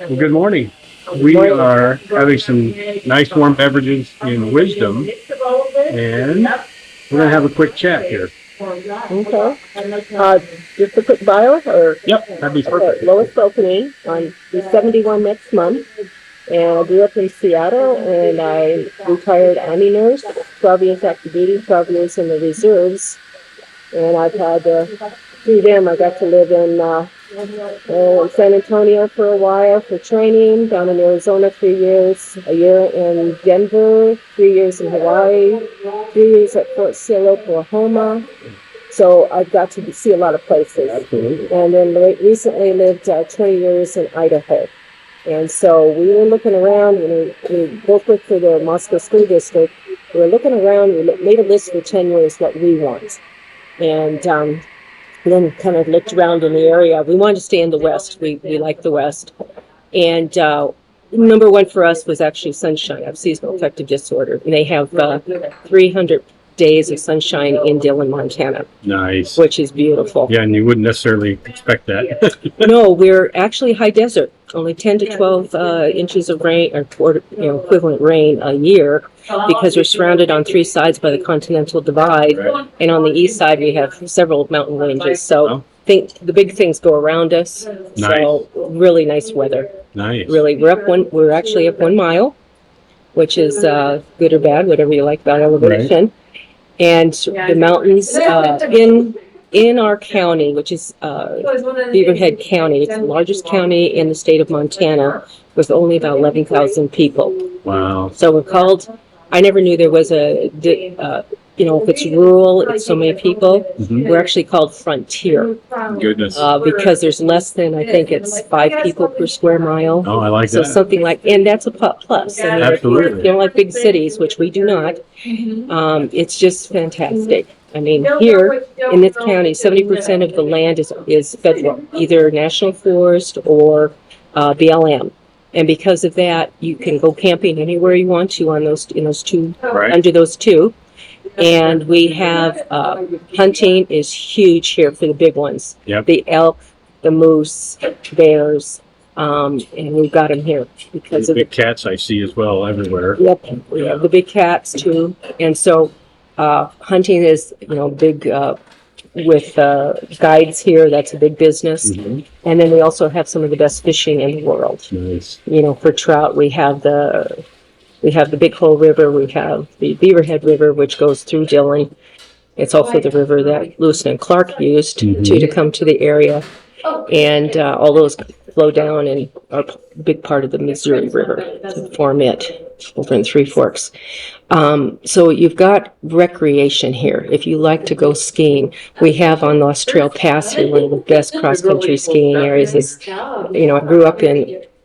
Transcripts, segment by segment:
Well, good morning. We are having some nice warm beverages in Wisdom, and we're going to have a quick chat here. Okay. Just a quick bio, or Yep, that'd be perfect. okay, Lois Volkening. I'm 71 next month, and I grew up in Seattle, and I retired Army nurse, 12 years active duty, 12 years in the reserves, and I've had through them I got to live in San Antonio for a while for training, down in Arizona 3 years, a year in Denver, 3 years in Hawaii, 3 years at Fort Sill, Oklahoma. So I've got to see a lot of places. Absolutely. And then recently lived 20 years in Idaho. And so we were looking around, we both worked for the Moscow School District. We were looking around, we made a list for 10 years what we want. And then kind of looked around in the area. We wanted to stay in the West. We like the West. And number one for us was actually sunshine. I have seasonal affective disorder. And they have 300 days of sunshine in Dillon, Montana. Nice. Which is beautiful. Yeah, and you wouldn't necessarily expect that. No, we're actually high desert. Only 10 to 12 inches of rain, or equivalent rain a year, because we're surrounded on three sides by the Continental Divide, Right. and on the east side we have several mountain ranges. So Oh. the big things go around us. Nice. So really nice weather. Nice. Really, we're actually up 1 mile, which is good or bad, whatever you like about elevation. And the mountains in our county, which is Beaverhead County, it's the largest county in the state of Montana, with only about 11,000 people. Wow. So we're called. I never knew there was if it's rural, it's so many people. Mm-hmm. We're actually called Frontier. Goodness. Because there's less than, I think it's 5 people per square mile. Oh, I like So that. something like, and that's a plus. I mean, Absolutely. if you don't like big cities, which we do not, it's just fantastic. I mean, here in this county, 70% of the land is federal, either national forest or BLM. And because of that, you can go camping anywhere you want to on those two, Right. under those two. And we have hunting is huge here for the big ones. Yep. The elk, the moose, bears, and we've got them here because The of big cats I see as well everywhere. Yep, we have the big cats too, and so hunting is big with guides here. That's a big business, Mm-hmm. and then we also have some of the best fishing in the world. Nice. For trout, we have the Big Hole River, we have the Beaverhead River, which goes through Dillon. It's also the river that Lewis and Clark used to come to the area, and all those flow down and are a big part of the Missouri River to form it over in Three Forks. So you've got recreation here. If you like to go skiing, we have on Lost Trail Pass here one of the best cross-country skiing areas.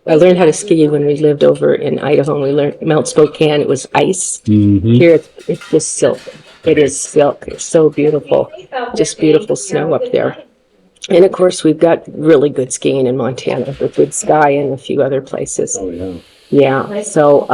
I learned how to ski when we lived over in Idaho, and we learned Mount Spokane. It was ice. Mm-hmm. Here it's just silk. It is silk. It's so beautiful. Just beautiful snow up there. And of course, we've got really good skiing in Montana with Good Sky and a few other places. Oh, yeah. Yeah, so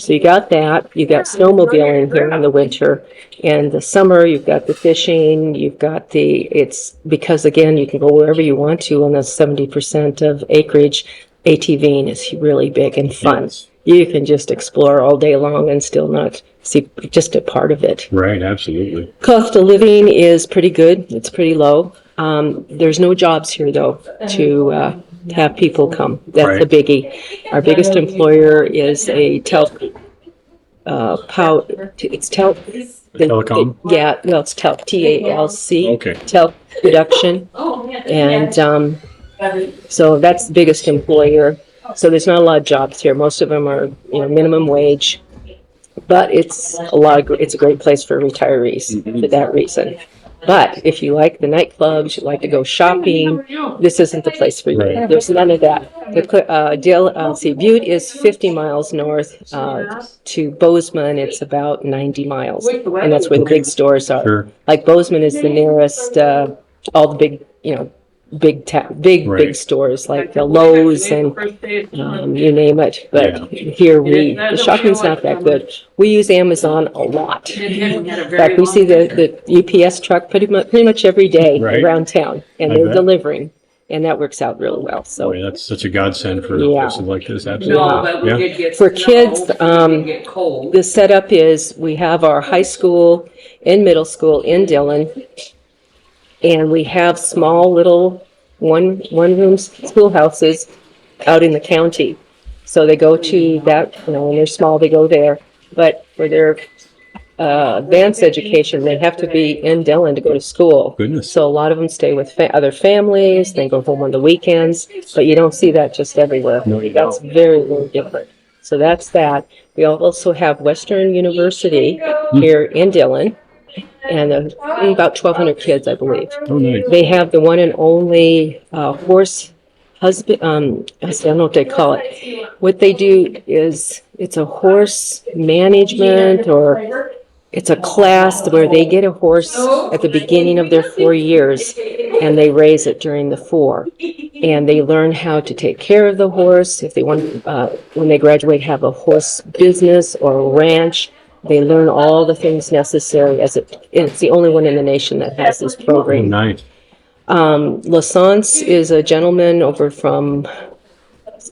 you got that. You got snowmobiling here in the winter. And the summer, you've got the fishing. You've got it's because, again, you can go wherever you want to on the 70% of acreage. ATVing is really big and fun. Yes. You can just explore all day long and still not see just a part of it. Right, absolutely. Cost of living is pretty good. It's pretty low. There's no jobs here, though, to have people come. That's Right. a biggie. Our biggest employer is a talc. It's talc. Telecom? It's talc. TALC. Okay. Talc production, and so that's the biggest employer. So there's not a lot of jobs here. Most of them are minimum wage, but it's a great place for retirees for that reason. But if you like the nightclubs, you like to go shopping, this isn't the place for you. Right. There's none of that. Butte is 50 miles north to Bozeman. It's about 90 miles, and that's where the big stores are. Sure. Like Bozeman is the nearest. All the big, big stores like the Lowe's and you name it. But here the shopping's not that good. We use Amazon a lot. In fact, we see the UPS truck pretty much every day Right. around town, and I they're bet. delivering. and that works out really well. So Boy, that's such a godsend for Yeah. places like this. No, Absolutely. but we Yeah. did get For snow. kids, We did get cold. the setup is we have our high school and middle school in Dillon, and we have small little one-room schoolhouses out in the county. So they go to that, when they're small, they go there. But for their advanced education, they have to be in Dillon to go to school. Goodness. So a lot of them stay with other families, they go home on the weekends, but you don't see that just everywhere. No, you That's don't. very, very different. So that's that. We also have Western University here in Dillon, and about 1,200 kids, I believe. Oh, nice. They have the one and only horse husband, I don't know what they call it. What they do is, it's a horse management, or it's a class where they get a horse at the beginning of their 4 years, and they raise it during the 4. And they learn how to take care of the horse. If they want, when they graduate, have a horse business or a ranch, they learn all the things necessary. It's the only one in the nation that has this Oh, program. nice. Lasance is a gentleman over from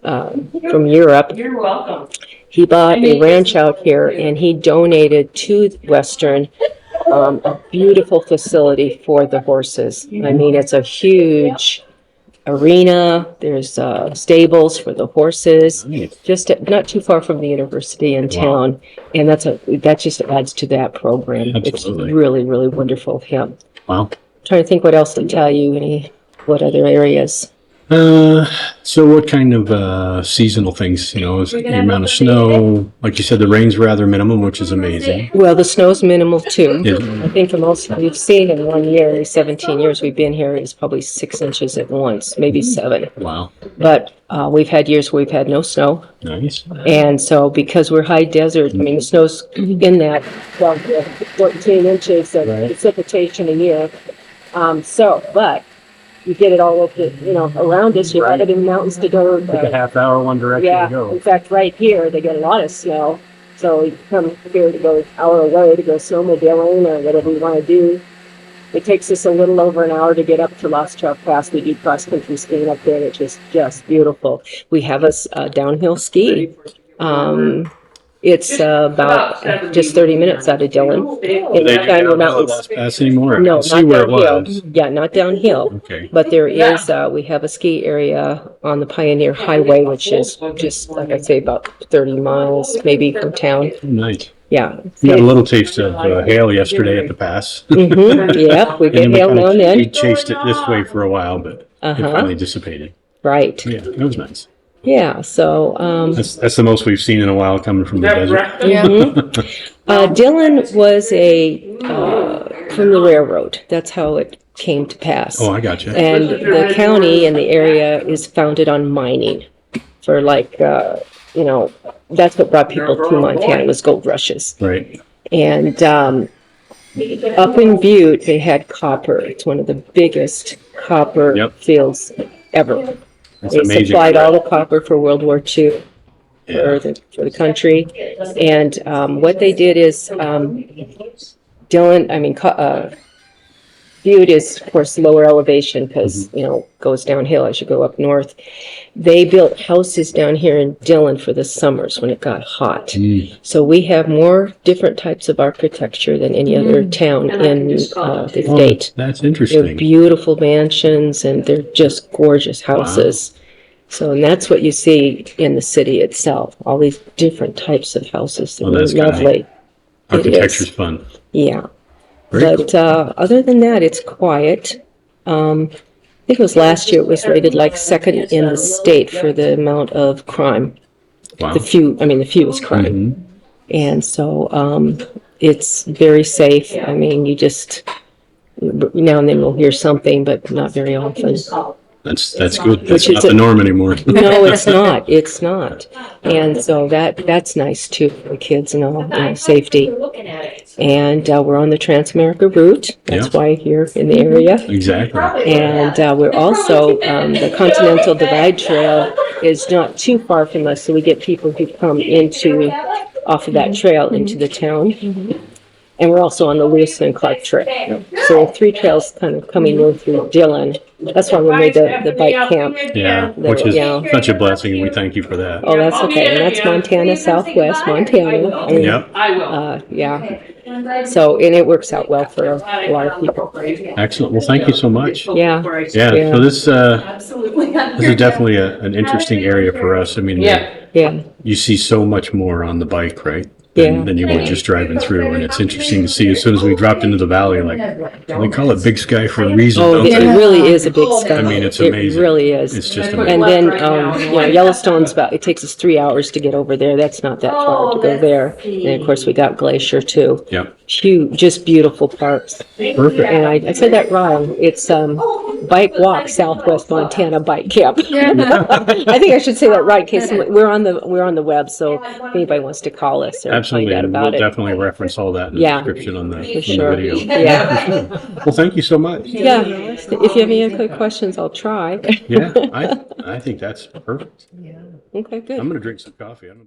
Europe. You're welcome. He bought a ranch out here, and he donated to Western a beautiful facility for the horses. I mean, it's a huge arena. There's stables for the horses, Nice. just not too far from the university in town. And that just adds to that program. Absolutely. It's really, really wonderful of him. Wow. Trying to think what else to tell you. What other areas? So what kind of seasonal things, is the amount of snow? Like you said, the rain's rather minimum, which is amazing. Well, the snow's minimal too. Yeah. I think the most we've seen in 1 year, 17 years we've been here, is probably 6 inches at once, maybe 7. Wow. But we've had years where we've had no snow. Nice. And so because we're high desert, I mean, the snow's in that 12 to 14 inches of Right. precipitation a year. But you get it all over, around us. You have it in the mountains to go. Like a half hour one direction Yeah, to go. in fact, right here, they get a lot of snow. So you come here to go an hour away to go snowmobiling or whatever you want to do. It takes us a little over an hour to get up to Lost Trail Pass. We do cross-country skiing up there, which is just beautiful. We have a downhill ski. It's about just 30 minutes out of Dillon. They In do China not Mountains. Lost Pass anymore. No, I not see where it downhill. was. Yeah, not downhill. Okay. But there is, we have a ski area on the Pioneer Highway, which is just, like I say, about 30 miles maybe from town. Oh, nice. Yeah. We had a little taste of hail yesterday at the pass. Yep, we get And then hail now and we then. chased it this way for a while, but it Uh-huh. finally dissipated. Right. Yeah, it was nice. Yeah, so, That's the most we've seen in a while coming from the desert. Dillon was from the railroad. That's how it came to pass. Oh, I got you. And the county and the area is founded on mining for that's what brought people to Montana, was gold rushes. Right. And up in Butte, they had copper. It's one of the biggest copper Yep. fields ever. That's They amazing. supplied all the copper for World War II Yeah. for the country. And what they did is, Butte is, of course, lower elevation because, goes downhill as you go up north. They built houses down here in Dillon for the summers when it got hot. So we have more different types of architecture than any other town in the Oh, state. that's They're interesting. beautiful mansions and they're just gorgeous houses. So, and that's what you see in the city itself, all these different types of houses. They're Oh, that's really kinda lovely. Architecture's fun. Yeah. Very But other than that, it's quiet. I think it was last year, it was rated like second in the state for the amount of crime. Wow. The fewest crime. Mhm. And so it's very safe. I mean, you just, now and then we'll hear something, but not very often. That's good. That's Which is not the norm anymore. No, it's not. It's not. And so that's nice too for the kids and all, safety. And we're on the Trans-America route. That's Yeah. why you're in the area. Exactly. And we're also, the Continental Divide Trail is not too far from us, so we get people who come off of that trail into the town. And we're also on the Lewis and Clark Trail. So 3 trails kind of coming in through Dillon That's why we made the bike camp. Yeah, which is Yeah. such a blessing, and we thank you for that. Oh, that's okay. And that's Montana, Southwest Montana. And, Yep. yeah. So, and it works out well for a lot of people. Excellent. Well, thank you so much. Yeah. Yeah. Yeah. So this is definitely an interesting area for us. I mean, Yeah. you see so much more on the bike, right? Yeah. Than you would just driving through, and it's interesting to see. As soon as we dropped into the valley, like they call it Big Sky for a reason. Oh, don't it they? really is a big sky. I mean, it's amazing. It really is. It's just And amazing. then, Yellowstone's it takes us 3 hours to get over there. That's not that far to go there. And of course, we got Glacier too. Yep. Huge, just beautiful parks. Perfect. And I said that wrong. It's Bike Walk Southwest Montana Bike Camp. I think I should say that right, in case we're on the web. So if anybody wants to call us or Absolutely. find out And about we'll it. definitely reference all that in the Yeah. description on the, For in the sure. video. Yeah. Well, thank you so much. Yeah. If you have any other questions, I'll try. Yeah, I think that's perfect. Okay, good. I'm going to drink some coffee. I don't know.